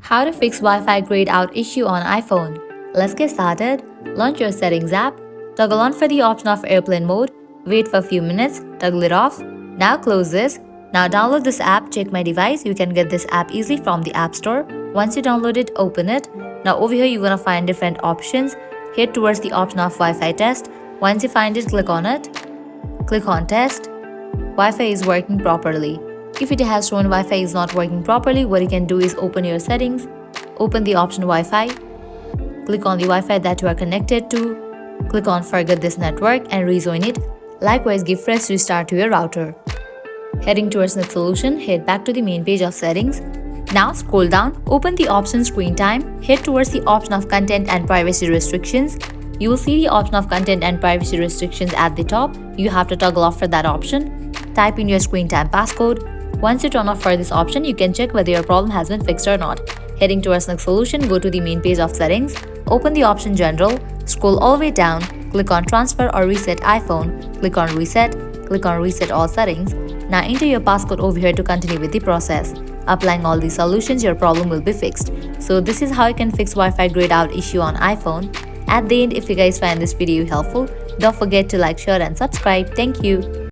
How to fix Wi-Fi grayed out issue on iPhone. Let's get started. Launch your settings app. Toggle on for the option of airplane mode. Wait for a few minutes. Toggle it off. Now close this. Now download this app, Check My Device. You can get this app easily from the App Store. Once you download it, open it. Now over here you're gonna find different options. Head towards the option of Wi-Fi test. Once you find it, click on it. Click on test. Wi-Fi is working properly. If it has shown Wi-Fi is not working properly, what you can do is open your settings, open the option Wi-Fi, click on the Wi-Fi that you are connected to, click on forget this network and rejoin it. Likewise, give fresh restart to your router. Heading towards next solution, head back to the main page of settings. Now scroll down, open the option screen time, head towards the option of content and privacy restrictions. You will see the option of content and privacy restrictions at the top. You have to toggle off for that option. Type in your screen time passcode. Once you turn off for this option, you can check whether your problem has been fixed or not. Heading towards next solution, go to the main page of settings, open the option general, scroll all the way down, click on transfer or reset iPhone, click on reset all settings. Now enter your passcode over here to continue with the process. Applying all these solutions, your problem will be fixed. So this is how you can fix Wi-Fi grayed out issue on iPhone. At the end, if you guys find this video helpful, don't forget to like, share and subscribe. Thank you.